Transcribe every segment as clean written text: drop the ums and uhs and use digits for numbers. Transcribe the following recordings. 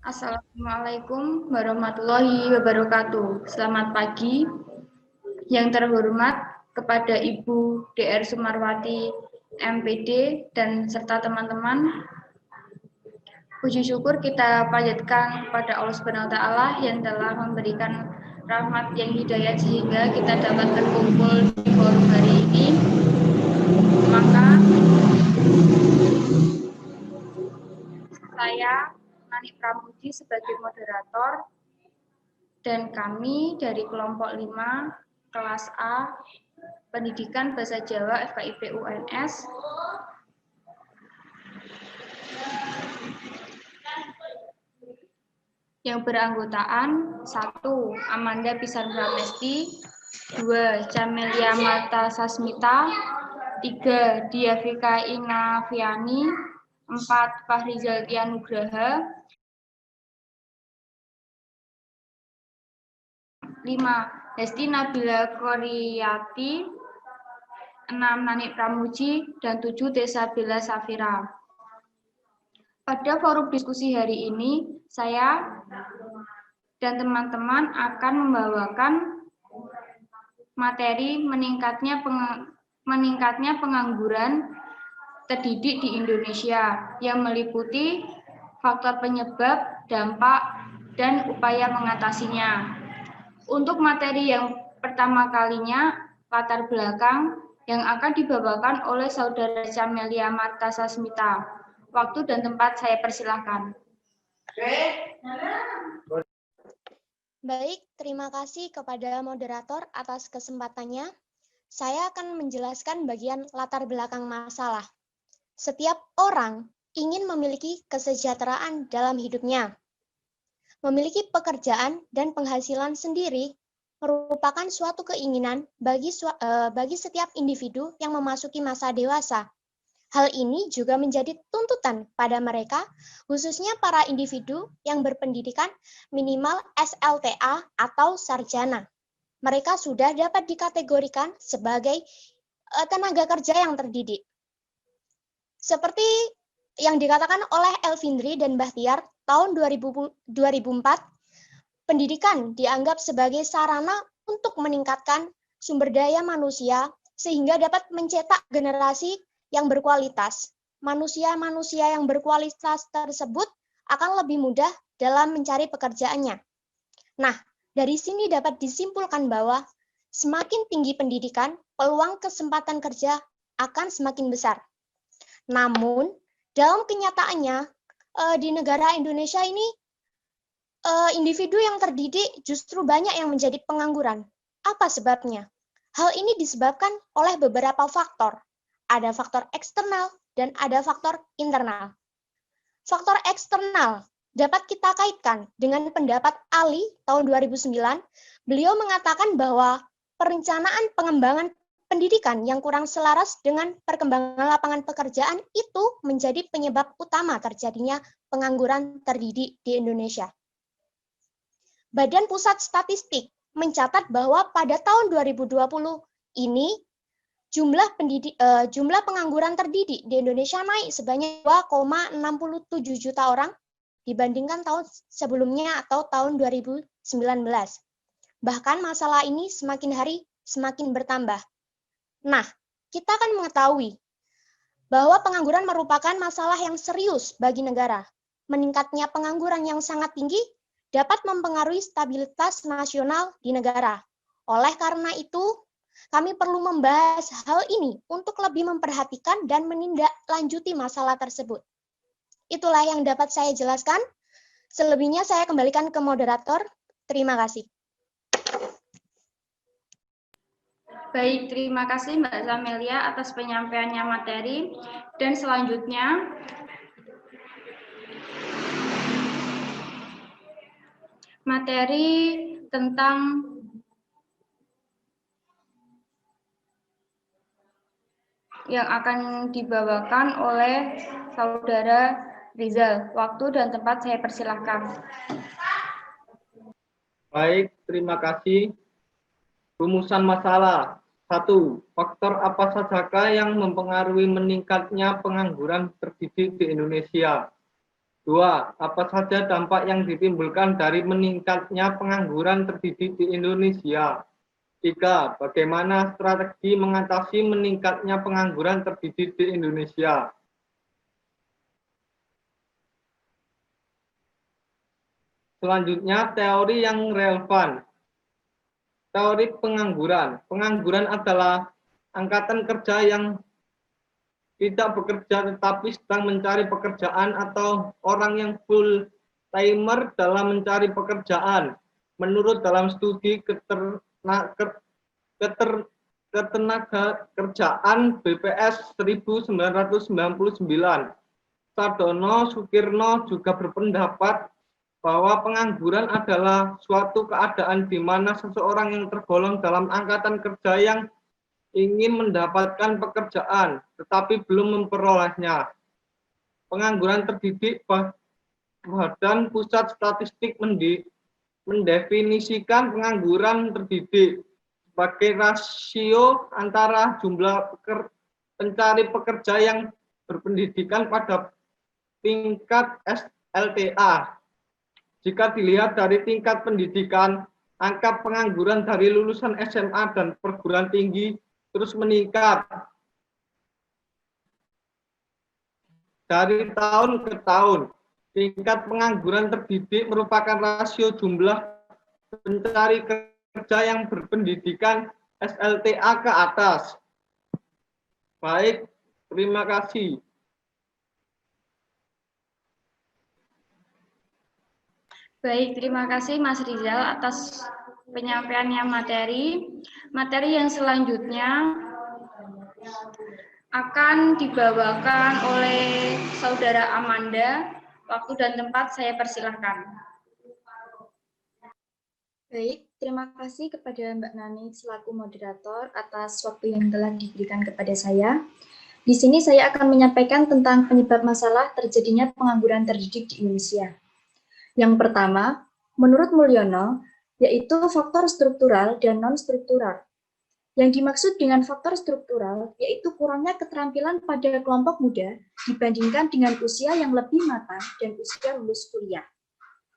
Assalamualaikum warahmatullahi wabarakatuh. Selamat pagi. Yang terhormat kepada Ibu Dr. Sumarwati MPD dan serta teman-teman. Puji syukur kita panjatkan kepada Allah Subhanahu wa taala yang telah memberikan rahmat yang hidayat sehingga kita dapat berkumpul di forum hari ini. Maka saya Nani Pramuji sebagai moderator dan kami dari kelompok 5 kelas A Pendidikan Bahasa Jawa FKIP UNS yang beranggotaan 1. Amanda Pisan Pramesti, 2. Camelia Marta Sasmita, 3. Diavika Inaviani, 4. Fahrizal Nugraha, 5. Hesti Nabila Koryati, 6. Nani Pramuji, dan 7. Tessa Bella Safira. Pada forum diskusi hari ini, saya dan teman-teman akan membawakan materi meningkatnya pengangguran terdidik di Indonesia yang meliputi faktor penyebab, dampak, dan upaya mengatasinya. Untuk materi yang pertama kalinya, latar belakang yang akan dibawakan oleh Saudara Camelia Marta Sasmita. Waktu dan tempat saya persilahkan. Baik, terima kasih kepada moderator atas kesempatannya. Saya akan menjelaskan bagian latar belakang masalah. Setiap orang ingin memiliki kesejahteraan dalam hidupnya. Memiliki pekerjaan dan penghasilan sendiri merupakan suatu keinginan bagi setiap individu yang memasuki masa dewasa. Hal ini juga menjadi tuntutan pada mereka, khususnya para individu yang berpendidikan minimal SLTA atau sarjana. Mereka sudah dapat dikategorikan sebagai tenaga kerja yang terdidik. Seperti yang dikatakan oleh Elvindri dan Bahtiar tahun 2004, pendidikan dianggap sebagai sarana untuk meningkatkan sumber daya manusia sehingga dapat mencetak generasi yang berkualitas. Manusia-manusia yang berkualitas tersebut akan lebih mudah dalam mencari pekerjaannya. Nah, dari sini dapat disimpulkan bahwa semakin tinggi pendidikan, peluang kesempatan kerja akan semakin besar. Namun, dalam kenyataannya, di negara Indonesia ini, individu yang terdidik justru banyak yang menjadi pengangguran. Apa sebabnya? Hal ini disebabkan oleh beberapa faktor. Ada faktor eksternal dan ada faktor internal. Faktor eksternal dapat kita kaitkan dengan pendapat Ali tahun 2009. Beliau mengatakan bahwa perencanaan pengembangan pendidikan yang kurang selaras dengan perkembangan lapangan pekerjaan itu menjadi penyebab utama terjadinya pengangguran terdidik di Indonesia. Badan Pusat Statistik mencatat bahwa pada tahun 2020 ini jumlah pengangguran terdidik di Indonesia naik sebanyak 2,67 juta orang dibandingkan tahun sebelumnya atau tahun 2019. Bahkan masalah ini semakin hari semakin bertambah. Nah, kita akan mengetahui bahwa pengangguran merupakan masalah yang serius bagi negara. Meningkatnya pengangguran yang sangat tinggi dapat mempengaruhi stabilitas nasional di negara. Oleh karena itu, kami perlu membahas hal ini untuk lebih memperhatikan dan menindaklanjuti masalah tersebut. Itulah yang dapat saya jelaskan. Selebihnya saya kembalikan ke moderator. Terima kasih. Baik, terima kasih Mbak Zamelia atas penyampaiannya materi. Dan selanjutnya, materi tentang yang akan dibawakan oleh Saudara Rizal. Waktu dan tempat saya persilahkan. Baik, terima kasih. Rumusan masalah. 1. Faktor apa sajakah yang mempengaruhi meningkatnya pengangguran terdidik di Indonesia? 2. Apa saja dampak yang ditimbulkan dari meningkatnya pengangguran terdidik di Indonesia? 3. Bagaimana strategi mengatasi meningkatnya pengangguran terdidik di Indonesia? Selanjutnya, teori yang relevan. Teori pengangguran. Pengangguran adalah angkatan kerja yang tidak bekerja tetapi sedang mencari pekerjaan atau orang yang full timer dalam mencari pekerjaan. Menurut dalam studi ketenagakerjaan BPS 1999, Sardono Sukirno juga berpendapat bahwa pengangguran adalah suatu keadaan di mana seseorang yang tergolong dalam angkatan kerja yang ingin mendapatkan pekerjaan, tetapi belum memperolehnya. Pengangguran terdidik. Badan Pusat Statistik mendefinisikan pengangguran terdidik sebagai rasio antara jumlah pencari pekerja yang berpendidikan pada tingkat SLTA. Jika dilihat dari tingkat pendidikan, angka pengangguran dari lulusan SMA dan perguruan tinggi terus meningkat dari tahun ke tahun. Tingkat pengangguran terdidik merupakan rasio jumlah pencari kerja yang berpendidikan SLTA ke atas. Baik, terima kasih. Baik, terima kasih Mas Rizal atas penyampaiannya materi. Materi yang selanjutnya akan dibawakan oleh Saudara Amanda. Waktu dan tempat saya persilahkan. Baik, terima kasih kepada Mbak Nani selaku moderator atas waktu yang telah diberikan kepada saya. Di sini saya akan menyampaikan tentang penyebab masalah terjadinya pengangguran terdidik di Indonesia. Yang pertama, menurut Mulyono, yaitu faktor struktural dan non-struktural. Yang dimaksud dengan faktor struktural, yaitu kurangnya keterampilan pada kelompok muda dibandingkan dengan usia yang lebih matang dan usia lulus kuliah.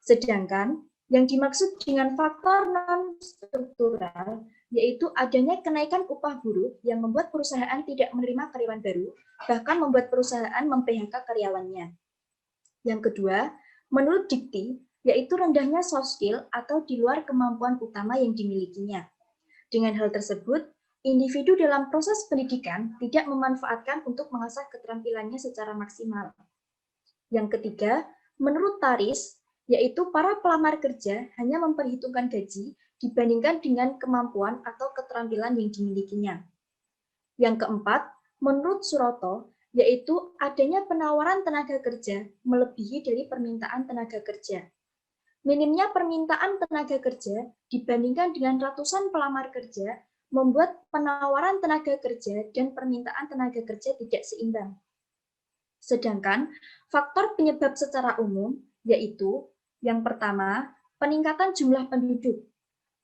Sedangkan, yang dimaksud dengan faktor non-struktural, yaitu adanya kenaikan upah buruh yang membuat perusahaan tidak menerima karyawan baru, bahkan membuat perusahaan mem-PHK karyawannya. Yang kedua, menurut Dikti, yaitu rendahnya soft skill atau di luar kemampuan utama yang dimilikinya. Dengan hal tersebut, individu dalam proses pendidikan tidak memanfaatkan untuk mengasah keterampilannya secara maksimal. Yang ketiga, menurut Taris, yaitu para pelamar kerja hanya memperhitungkan gaji dibandingkan dengan kemampuan atau keterampilan yang dimilikinya. Yang keempat, menurut Suroto, yaitu adanya penawaran tenaga kerja melebihi dari permintaan tenaga kerja. Minimnya permintaan tenaga kerja dibandingkan dengan ratusan pelamar kerja membuat penawaran tenaga kerja dan permintaan tenaga kerja tidak seimbang. Sedangkan faktor penyebab secara umum yaitu yang pertama, peningkatan jumlah penduduk.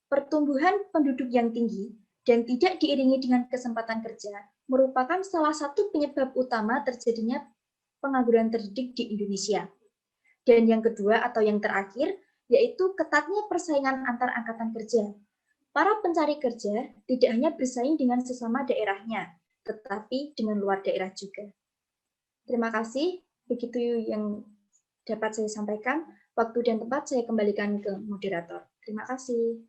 Pertumbuhan penduduk yang tinggi dan tidak diiringi dengan kesempatan kerja merupakan salah satu penyebab utama terjadinya pengangguran terdidik di Indonesia. Dan yang kedua atau yang terakhir, yaitu ketatnya persaingan antar angkatan kerja. Para pencari kerja tidak hanya bersaing dengan sesama daerahnya, tetapi dengan luar daerah juga. Terima kasih, begitu yang dapat saya sampaikan. Waktu dan tempat saya kembalikan ke moderator. Terima kasih.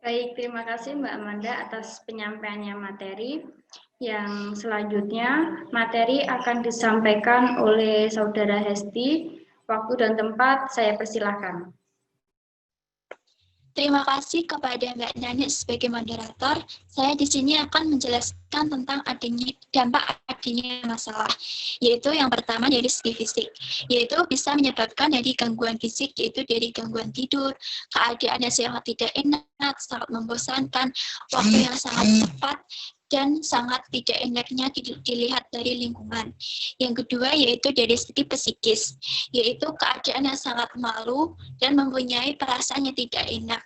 Baik, terima kasih Mbak Amanda atas penyampaiannya materi. Yang selanjutnya, materi akan disampaikan oleh Saudara Hesti. Waktu dan tempat saya persilahkan. Terima kasih kepada Mbak Nani sebagai moderator. Saya di sini akan menjelaskan tentang dampak adanya masalah, yaitu yang pertama dari segi fisik, yaitu bisa menyebabkan dari gangguan fisik, yaitu dari gangguan tidur, keadaan yang sangat tidak enak, sangat membosankan, waktu yang sangat cepat, dan sangat tidak enaknya dilihat dari lingkungan. Yang kedua yaitu dari segi psikis, yaitu keadaan yang sangat malu dan mempunyai perasaan yang tidak enak.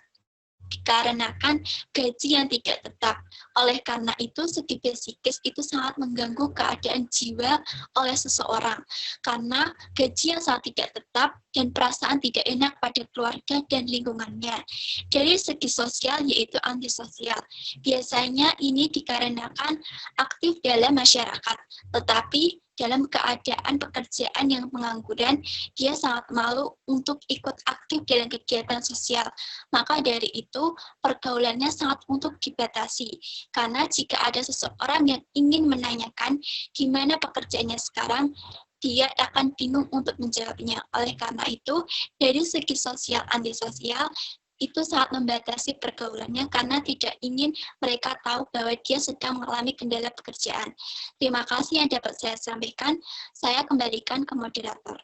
dikarenakan gaji yang tidak tetap. Oleh karena itu, segi psikis itu sangat mengganggu keadaan jiwa oleh seseorang. Karena gaji yang sangat tidak tetap dan perasaan tidak enak pada keluarga dan lingkungannya. Dari segi sosial yaitu antisosial. Biasanya ini dikarenakan aktif dalam masyarakat, tetapi dalam keadaan pekerjaan yang pengangguran, dia sangat malu untuk ikut aktif dalam kegiatan sosial. Maka dari itu, pergaulannya sangat untuk dibatasi. Karena jika ada seseorang yang ingin menanyakan gimana pekerjaannya sekarang, dia akan bingung untuk menjawabnya. Oleh karena itu, dari segi sosial antisosial, itu sangat membatasi pergaulannya karena tidak ingin mereka tahu bahwa dia sedang mengalami kendala pekerjaan. Terima kasih yang dapat saya sampaikan. Saya kembalikan ke moderator.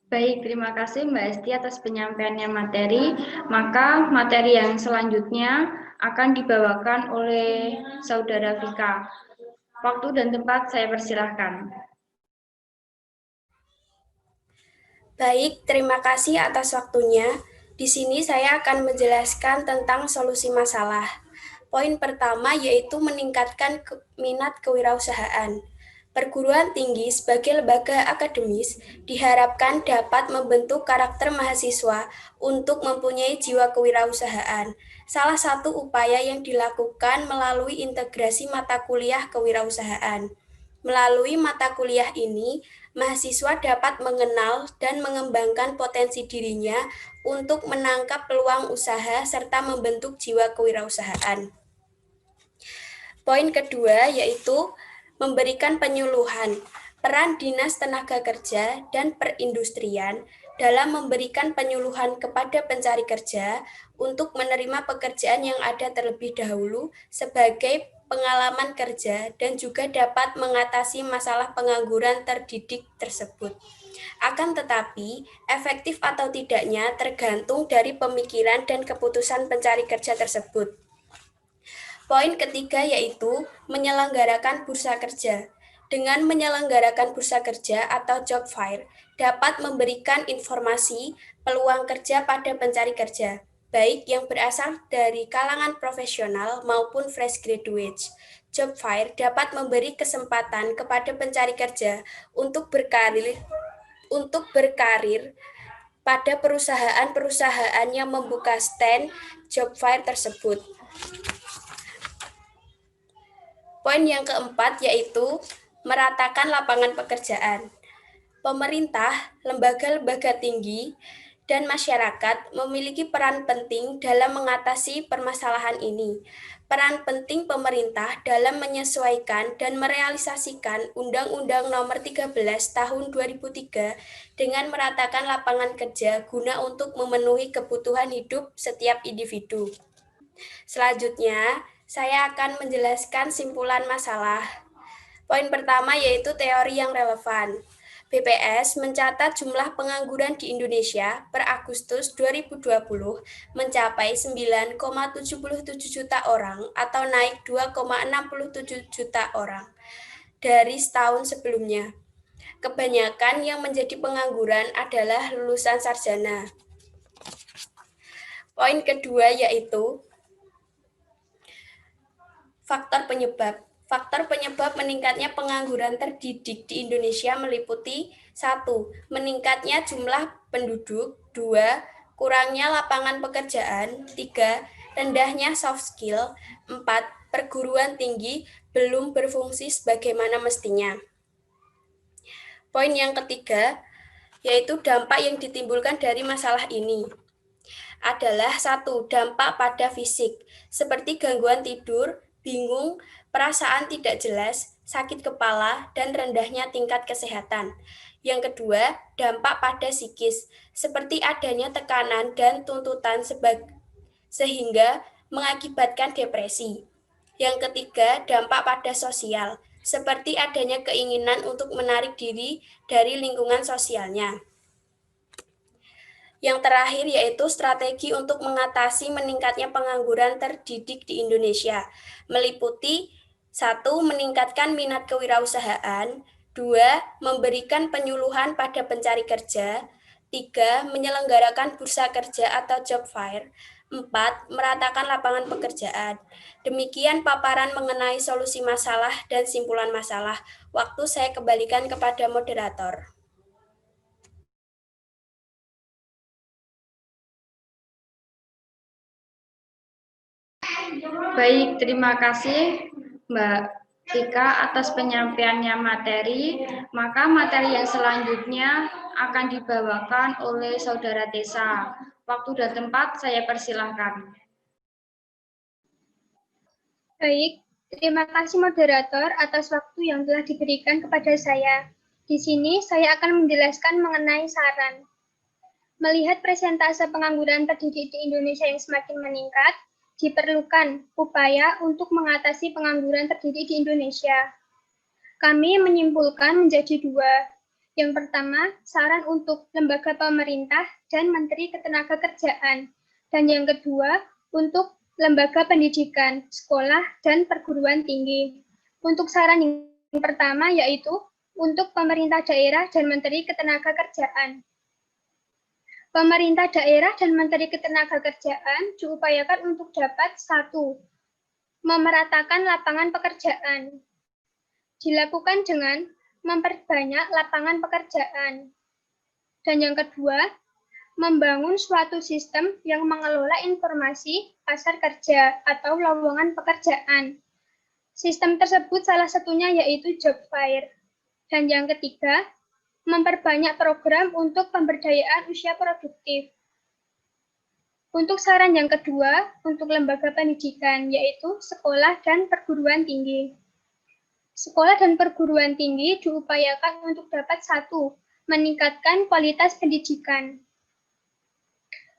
Baik, terima kasih Mbak Esti atas penyampaiannya materi. Maka materi yang selanjutnya akan dibawakan oleh Saudara Vika. Waktu dan tempat saya persilahkan. Baik, terima kasih atas waktunya. Di sini saya akan menjelaskan tentang solusi masalah. Poin pertama yaitu meningkatkan minat kewirausahaan. Perguruan tinggi sebagai lembaga akademis diharapkan dapat membentuk karakter mahasiswa untuk mempunyai jiwa kewirausahaan. Salah satu upaya yang dilakukan melalui integrasi mata kuliah kewirausahaan. Melalui mata kuliah ini, mahasiswa dapat mengenal dan mengembangkan potensi dirinya untuk menangkap peluang usaha serta membentuk jiwa kewirausahaan. Poin kedua yaitu memberikan penyuluhan. Peran Dinas Tenaga Kerja dan Perindustrian dalam memberikan penyuluhan kepada pencari kerja untuk menerima pekerjaan yang ada terlebih dahulu sebagai pengalaman kerja dan juga dapat mengatasi masalah pengangguran terdidik tersebut. Akan tetapi, efektif atau tidaknya tergantung dari pemikiran dan keputusan pencari kerja tersebut. Poin ketiga yaitu menyelenggarakan bursa kerja. Dengan menyelenggarakan bursa kerja atau job fair, dapat memberikan informasi peluang kerja pada pencari kerja, baik yang berasal dari kalangan profesional maupun fresh graduates. Job fair dapat memberi kesempatan kepada pencari kerja untuk berkarir pada perusahaan-perusahaan yang membuka stand job fair tersebut. Poin yang keempat yaitu meratakan lapangan pekerjaan. Pemerintah, lembaga-lembaga tinggi, dan masyarakat memiliki peran penting dalam mengatasi permasalahan ini. Peran penting pemerintah dalam menyesuaikan dan merealisasikan Undang-Undang Nomor 13 Tahun 2003 dengan meratakan lapangan kerja guna untuk memenuhi kebutuhan hidup setiap individu. Selanjutnya, saya akan menjelaskan simpulan masalah. Poin pertama yaitu teori yang relevan. BPS mencatat jumlah pengangguran di Indonesia per Agustus 2020 mencapai 9,77 juta orang atau naik 2,67 juta orang dari setahun sebelumnya. Kebanyakan yang menjadi pengangguran adalah lulusan sarjana. Poin kedua yaitu faktor penyebab. Faktor penyebab meningkatnya pengangguran terdidik di Indonesia meliputi 1. Meningkatnya jumlah penduduk, 2. Kurangnya lapangan pekerjaan, 3. Rendahnya soft skill, 4. Perguruan tinggi belum berfungsi sebagaimana mestinya. Poin yang ketiga, yaitu dampak yang ditimbulkan dari masalah ini adalah 1. Dampak pada fisik, seperti gangguan tidur, bingung, perasaan tidak jelas, sakit kepala, dan rendahnya tingkat kesehatan. Yang kedua, dampak pada psikis, seperti adanya tekanan dan tuntutan sehingga mengakibatkan depresi. Yang ketiga, dampak pada sosial, seperti adanya keinginan untuk menarik diri dari lingkungan sosialnya. Yang terakhir yaitu strategi untuk mengatasi meningkatnya pengangguran terdidik di Indonesia, meliputi 1. Meningkatkan minat kewirausahaan, 2. Memberikan penyuluhan pada pencari kerja, 3. 3. Menyelenggarakan bursa kerja atau job fair. 4. Meratakan lapangan pekerjaan. Demikian paparan mengenai solusi masalah dan simpulan masalah. Waktu saya kembalikan kepada moderator. Baik, terima kasih Mbak Tika atas penyampaiannya materi. Maka materi yang selanjutnya akan dibawakan oleh Saudara Tessa. Waktu dan tempat saya persilahkan. Baik, terima kasih moderator atas waktu yang telah diberikan kepada saya. Di sini saya akan menjelaskan mengenai saran. Melihat presentase pengangguran terdidik di Indonesia yang semakin meningkat, diperlukan upaya untuk mengatasi pengangguran terdidik di Indonesia. Kami menyimpulkan menjadi 2. Yang pertama, saran untuk lembaga pemerintah dan Menteri Ketenagakerjaan. Dan yang kedua, untuk lembaga pendidikan, sekolah, dan perguruan tinggi. Untuk saran yang pertama yaitu untuk pemerintah daerah dan Menteri Ketenagakerjaan. Pemerintah daerah dan Menteri Ketenagakerjaan diupayakan untuk dapat 1. Memeratakan lapangan pekerjaan. Dilakukan dengan memperbanyak lapangan pekerjaan. Dan yang kedua, membangun suatu sistem yang mengelola informasi pasar kerja atau lowongan pekerjaan. Sistem tersebut salah satunya yaitu job fair. Dan yang ketiga, memperbanyak program untuk pemberdayaan usia produktif. Untuk saran yang kedua, untuk lembaga pendidikan, yaitu sekolah dan perguruan tinggi. Sekolah dan perguruan tinggi diupayakan untuk dapat 1. Meningkatkan kualitas pendidikan.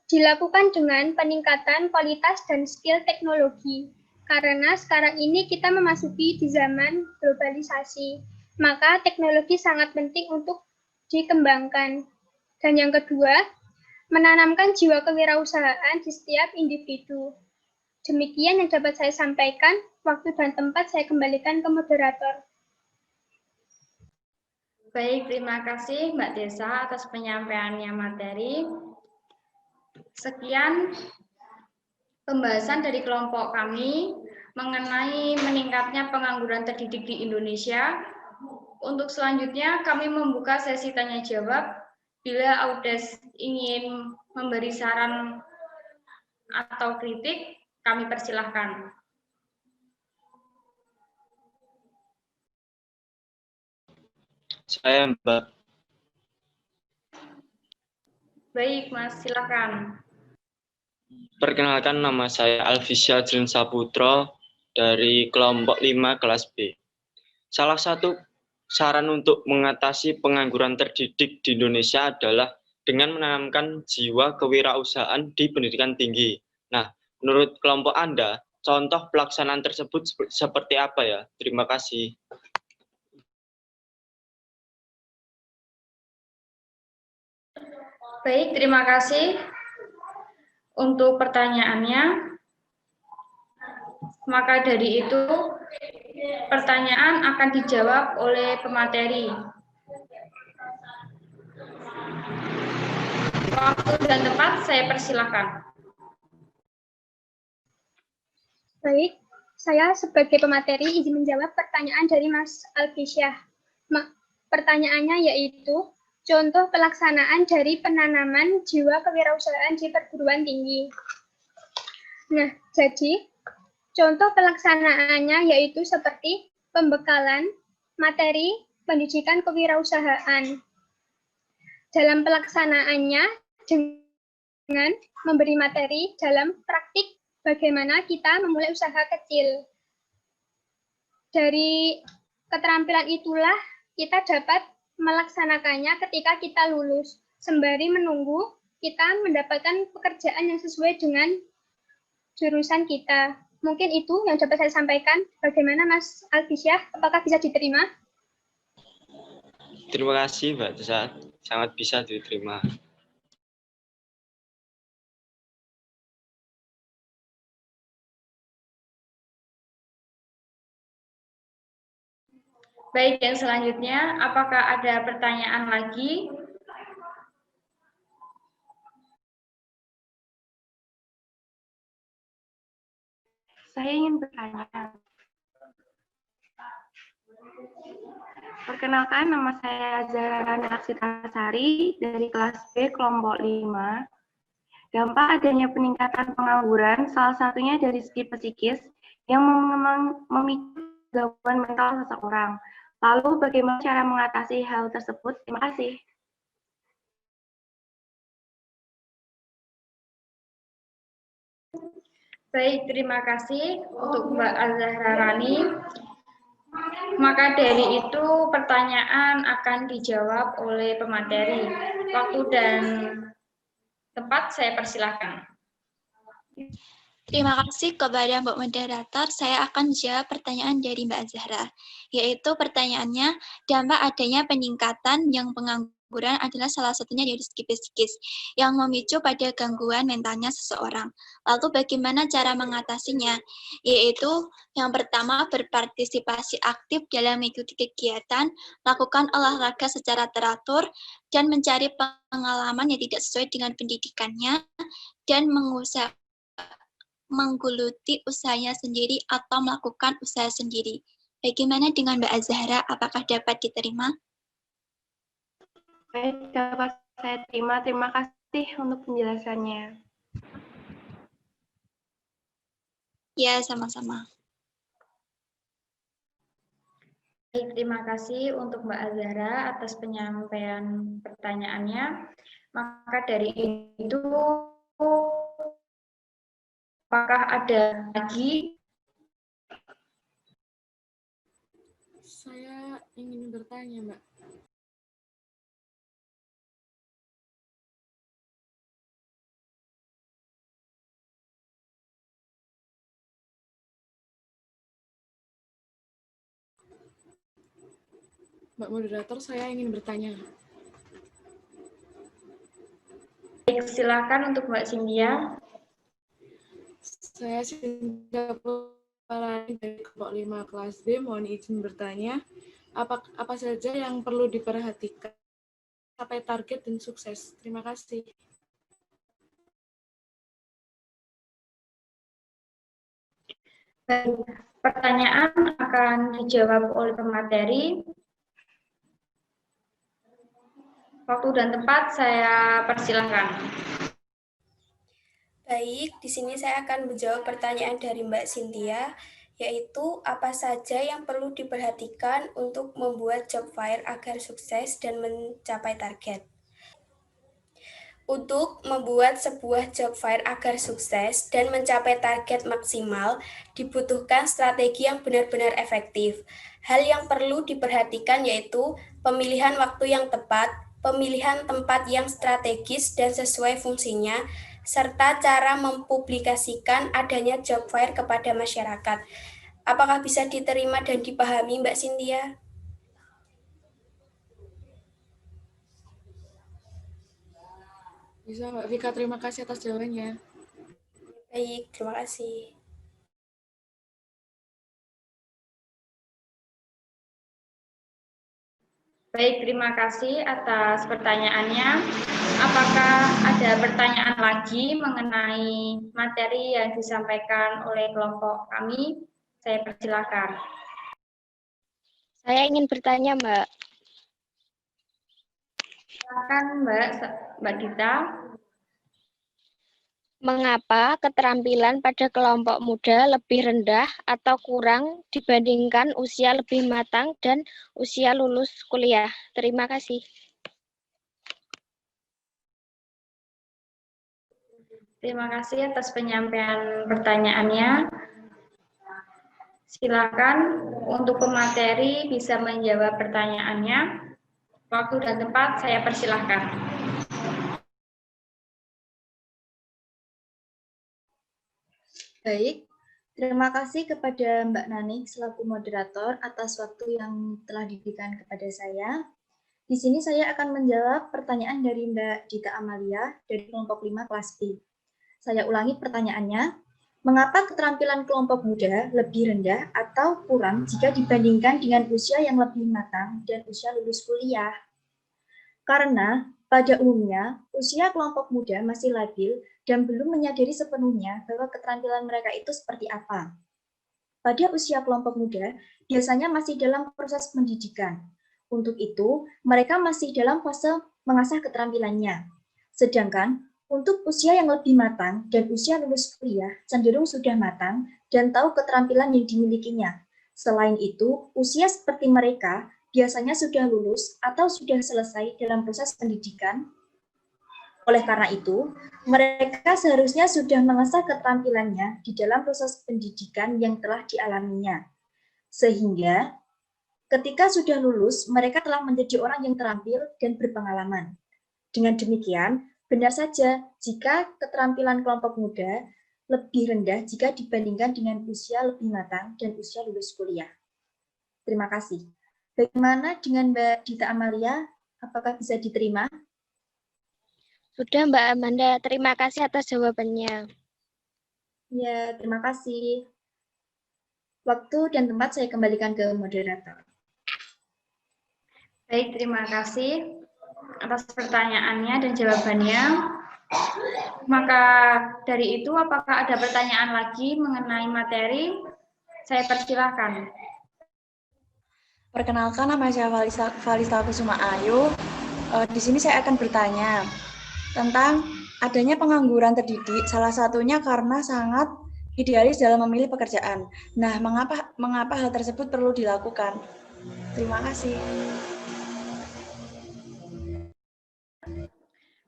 Dilakukan dengan peningkatan kualitas dan skill teknologi. Karena sekarang ini kita memasuki di zaman globalisasi, maka teknologi sangat penting untuk dikembangkan. Dan yang kedua, menanamkan jiwa kewirausahaan di setiap individu. Demikian yang dapat saya sampaikan. Waktu dan tempat saya kembalikan ke moderator. Baik, terima kasih Mbak Tessa atas penyampaiannya materi. Sekian pembahasan dari kelompok kami mengenai meningkatnya pengangguran terdidik di Indonesia. Untuk selanjutnya kami membuka sesi tanya jawab. Bila Audes ingin memberi saran atau kritik, kami persilahkan. Saya Mbak. Baik, Mas, silakan. Perkenalkan, nama saya Alvisya Jrin Saputro dari kelompok 5 kelas B. Salah satu saran untuk mengatasi pengangguran terdidik di Indonesia adalah dengan menanamkan jiwa kewirausahaan di pendidikan tinggi. Nah, menurut kelompok Anda, contoh pelaksanaan tersebut seperti apa ya? Terima kasih. Baik, terima kasih untuk pertanyaannya. Maka dari itu, pertanyaan akan dijawab oleh pemateri. Waktu dan tempat saya persilakan. Baik, saya sebagai pemateri izin menjawab pertanyaan dari Mas Alfisyah. Pertanyaannya yaitu, contoh pelaksanaan dari penanaman jiwa kewirausahaan di perguruan tinggi. Nah, jadi contoh pelaksanaannya yaitu seperti pembekalan materi pendidikan kewirausahaan. Dalam pelaksanaannya dengan memberi materi dalam praktik bagaimana kita memulai usaha kecil. Dari keterampilan itulah kita dapat melaksanakannya ketika kita lulus, sembari menunggu kita mendapatkan pekerjaan yang sesuai dengan jurusan kita. Mungkin itu yang dapat saya sampaikan. Bagaimana Mas Alfisyah? Apakah bisa diterima? Terima kasih Mbak Tessa, sangat bisa diterima. Baik, yang selanjutnya, apakah ada pertanyaan lagi? saya ingin bertanya. Perkenalkan, nama saya Zahra Naksitasari dari kelas B kelompok 5. Dampak adanya peningkatan pengangguran salah satunya dari segi psikis yang memicu gangguan mental seseorang. Lalu bagaimana cara mengatasi hal tersebut? Terima kasih. Baik, terima kasih untuk Mbak Azahra Rani. Maka dari itu pertanyaan akan dijawab oleh pemateri. Waktu dan tempat saya persilahkan. Terima kasih kepada Mbak Moderator. Saya akan menjawab pertanyaan dari Mbak Zahra, yaitu pertanyaannya, dampak adanya peningkatan yang pengangguran adalah salah satunya dari segi psikis yang memicu pada gangguan mentalnya seseorang. Lalu bagaimana cara mengatasinya? Yaitu yang pertama, berpartisipasi aktif dalam mengikuti kegiatan, lakukan olahraga secara teratur, dan mencari pengalaman yang tidak sesuai dengan pendidikannya, dan menggeluti usahanya sendiri atau melakukan usaha sendiri. Bagaimana dengan Mbak Azahra? Apakah dapat diterima? Baik, dapat saya terima. Terima kasih untuk penjelasannya. Ya, sama-sama. Baik, terima kasih untuk Mbak Azahra atas penyampaian pertanyaannya. Maka dari itu, apakah ada lagi? Saya ingin bertanya, Mbak. Mbak Moderator, saya ingin bertanya. Baik, silakan untuk Mbak Cynthia. Saya Cynthia dari kelompok 5 kelas B, mohon izin bertanya, apa saja yang perlu diperhatikan sampai target dan sukses? Terima kasih. Baik, pertanyaan akan dijawab oleh pemateri. Waktu dan tempat saya persilahkan. Baik, di sini saya akan menjawab pertanyaan dari Mbak Cynthia, yaitu apa saja yang perlu diperhatikan untuk membuat job fair agar sukses dan mencapai target. Untuk membuat sebuah job fair agar sukses dan mencapai target maksimal, dibutuhkan strategi yang benar-benar efektif. Hal yang perlu diperhatikan yaitu pemilihan waktu yang tepat, pemilihan tempat yang strategis dan sesuai fungsinya, serta cara mempublikasikan adanya job fair kepada masyarakat. Apakah bisa diterima dan dipahami, Mbak Cynthia? Bisa, Mbak Vika. Terima kasih atas jawabannya. Baik, terima kasih. Baik, terima kasih atas pertanyaannya. Apakah ada pertanyaan lagi mengenai materi yang disampaikan oleh kelompok kami? Saya persilakan. Saya ingin bertanya, Mbak. Silakan Mbak Dita. Mengapa keterampilan pada kelompok muda lebih rendah atau kurang dibandingkan usia lebih matang dan usia lulus kuliah? Terima kasih. Terima kasih atas penyampaian pertanyaannya. Silakan untuk pemateri bisa menjawab pertanyaannya. Waktu dan tempat saya persilahkan. Baik, terima kasih kepada Mbak Nani selaku moderator atas waktu yang telah diberikan kepada saya. Di sini saya akan menjawab pertanyaan dari Mbak Dita Amalia dari kelompok 5 kelas B. Saya ulangi pertanyaannya, mengapa keterampilan kelompok muda lebih rendah atau kurang jika dibandingkan dengan usia yang lebih matang dan usia lulus kuliah? Karena pada umumnya usia kelompok muda masih labil dan belum menyadari sepenuhnya bahwa keterampilan mereka itu seperti apa. pada usia kelompok muda biasanya masih dalam proses pendidikan. Untuk itu, mereka masih dalam fase mengasah keterampilannya. Sedangkan untuk usia yang lebih matang dan usia lulus kuliah cenderung sudah matang dan tahu keterampilan yang dimilikinya. Selain itu, usia seperti mereka biasanya sudah lulus atau sudah selesai dalam proses pendidikan. Oleh karena itu, mereka seharusnya sudah mengasah keterampilannya di dalam proses pendidikan yang telah dialaminya. Sehingga ketika sudah lulus, mereka telah menjadi orang yang terampil dan berpengalaman. Dengan demikian, benar saja jika keterampilan kelompok muda lebih rendah jika dibandingkan dengan usia lebih matang dan usia lulus kuliah. Terima kasih. Bagaimana dengan Mbak Dita Amalia? Apakah bisa diterima? Sudah Mbak Amanda, terima kasih atas jawabannya. Ya, terima kasih. Waktu dan tempat saya kembalikan ke moderator. Baik, terima kasih atas pertanyaannya dan jawabannya. Maka dari itu, apakah ada pertanyaan lagi mengenai materi? Saya persilahkan. Perkenalkan, nama saya Valista Kusuma Ayu. Di sini saya akan bertanya tentang adanya pengangguran terdidik, salah satunya karena sangat idealis dalam memilih pekerjaan. Nah, mengapa hal tersebut perlu dilakukan? Terima kasih.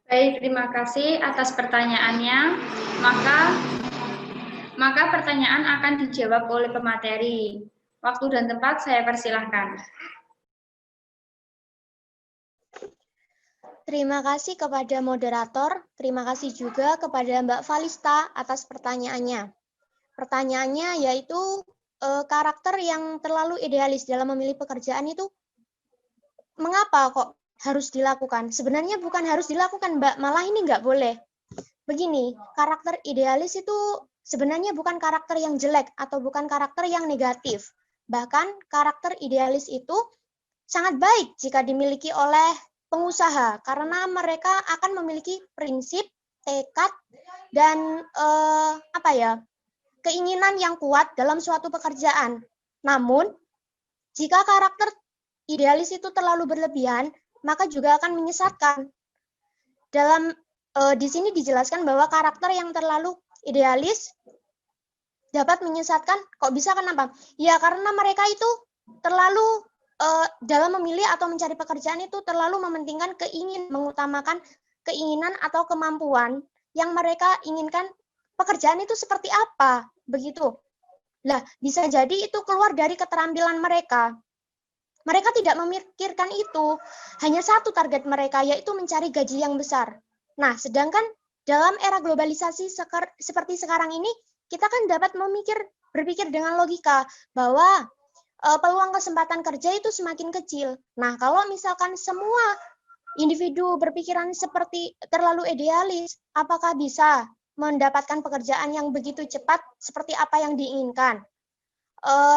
Baik, terima kasih atas pertanyaannya. Maka pertanyaan akan dijawab oleh pemateri. Waktu dan tempat saya persilahkan. Terima kasih kepada moderator, terima kasih juga kepada Mbak Valista atas pertanyaannya. Pertanyaannya yaitu karakter yang terlalu idealis dalam memilih pekerjaan itu mengapa kok harus dilakukan? Sebenarnya bukan harus dilakukan, Mbak, malah ini nggak boleh. Begini, karakter idealis itu sebenarnya bukan karakter yang jelek atau bukan karakter yang negatif. Bahkan karakter idealis itu sangat baik jika dimiliki oleh pengusaha karena mereka akan memiliki prinsip, tekad, dan keinginan yang kuat dalam suatu pekerjaan. Namun, jika karakter idealis itu terlalu berlebihan, maka juga akan menyesatkan. Di sini dijelaskan bahwa karakter yang terlalu idealis dapat menyesatkan. Kok bisa, kenapa? Ya karena mereka itu terlalu dalam memilih atau mencari pekerjaan itu terlalu mementingkan mengutamakan keinginan atau kemampuan yang mereka inginkan pekerjaan itu seperti apa, begitu. Lah, bisa jadi itu keluar dari keterampilan mereka. Mereka tidak memikirkan itu, hanya satu target mereka, yaitu mencari gaji yang besar. Nah, sedangkan dalam era globalisasi seperti sekarang ini, kita kan dapat berpikir dengan logika bahwa peluang kesempatan kerja itu semakin kecil. Nah, kalau misalkan semua individu berpikiran seperti terlalu idealis, apakah bisa mendapatkan pekerjaan yang begitu cepat seperti apa yang diinginkan?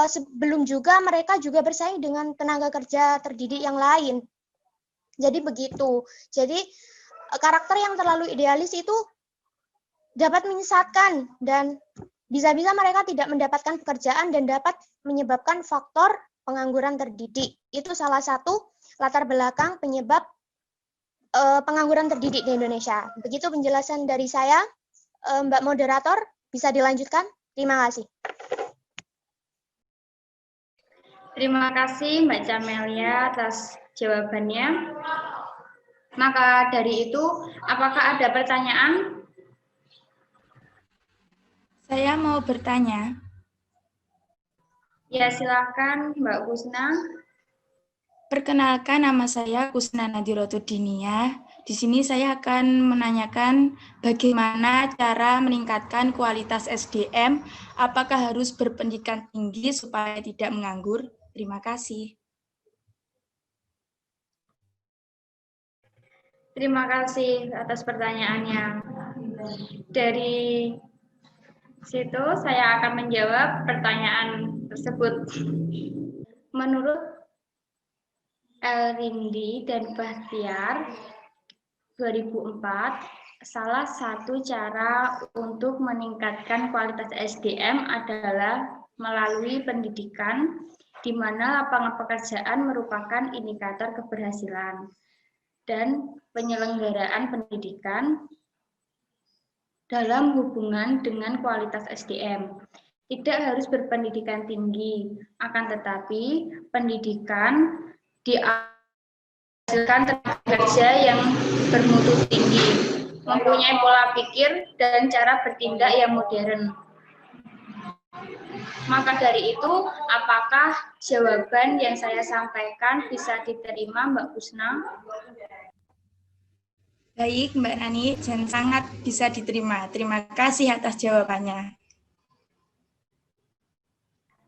Sebelum juga mereka juga bersaing dengan tenaga kerja terdidik yang lain. Jadi begitu. Jadi karakter yang terlalu idealis itu dapat menyesatkan dan bisa-bisa mereka tidak mendapatkan pekerjaan dan dapat menyebabkan faktor pengangguran terdidik. Itu salah satu latar belakang penyebab pengangguran terdidik di Indonesia. Begitu penjelasan dari saya. Mbak Moderator, bisa dilanjutkan? Terima kasih. Terima kasih Mbak Camelia atas jawabannya. Maka dari itu, apakah ada pertanyaan? Saya mau bertanya. Ya, silakan Mbak Kusna. Perkenalkan, nama saya Kusna Nadirotudinia. Di sini saya akan menanyakan bagaimana cara meningkatkan kualitas SDM, apakah harus berpendidikan tinggi supaya tidak menganggur? Terima kasih. Terima kasih atas pertanyaannya. Dari situ saya akan menjawab pertanyaan tersebut. Menurut Elrindi dan Bahtiar 2004, salah satu cara untuk meningkatkan kualitas SDM adalah melalui pendidikan, di mana lapangan pekerjaan merupakan indikator keberhasilan, dan penyelenggaraan pendidikan dalam hubungan dengan kualitas SDM. Tidak harus berpendidikan tinggi, akan tetapi pendidikan dihasilkan tenaga kerja yang bermutu tinggi, mempunyai pola pikir dan cara bertindak yang modern. Maka dari itu, apakah jawaban yang saya sampaikan bisa diterima, Mbak Kusna? Baik, Mbak Nani, dan sangat bisa diterima. Terima kasih atas jawabannya.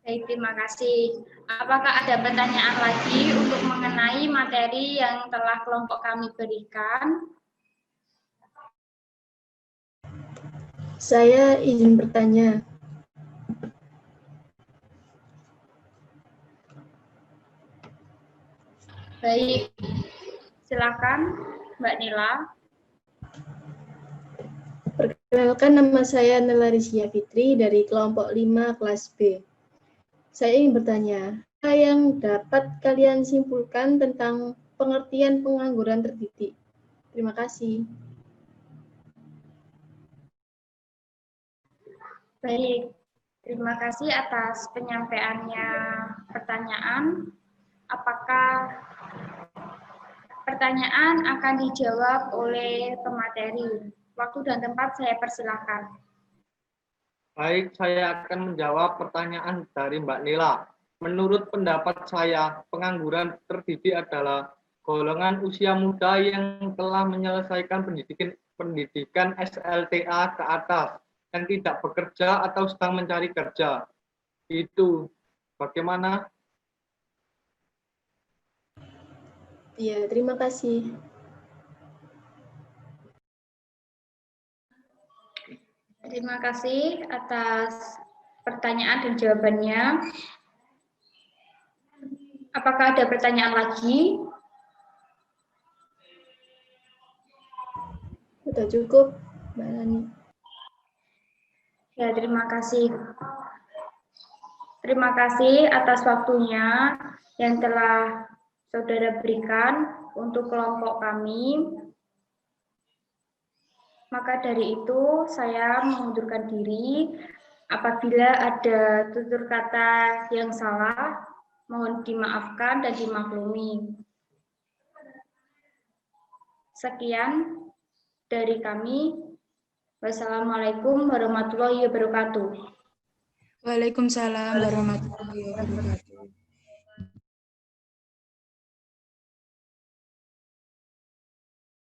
Baik, terima kasih. Apakah ada pertanyaan lagi untuk mengenai materi yang telah kelompok kami berikan? Saya izin bertanya. Baik, silakan Mbak Nila. Perkenalkan, nama saya Nelarizia Fitri dari kelompok 5 kelas B. Saya ingin bertanya, apa yang dapat kalian simpulkan tentang pengertian pengangguran terdidik? Terima kasih. Baik, terima kasih atas penyampaiannya pertanyaan. Apakah pertanyaan akan dijawab oleh pemateri? Waktu dan tempat saya persilakan. Baik, saya akan menjawab pertanyaan dari Mbak Nila. Menurut pendapat saya, pengangguran terdidik adalah golongan usia muda yang telah menyelesaikan pendidikan SLTA ke atas, yang tidak bekerja atau sedang mencari kerja. Itu bagaimana? Ya, terima kasih. Terima kasih atas pertanyaan dan jawabannya. Apakah ada pertanyaan lagi? Sudah cukup, Mbak Nani. Ya, terima kasih. Terima kasih atas waktunya yang telah saudara berikan untuk kelompok kami. Maka dari itu, saya mengundurkan diri. Apabila ada tutur kata yang salah, mohon dimaafkan dan dimaklumi. Sekian dari kami. Wassalamualaikum warahmatullahi wabarakatuh. Waalaikumsalam warahmatullahi wabarakatuh.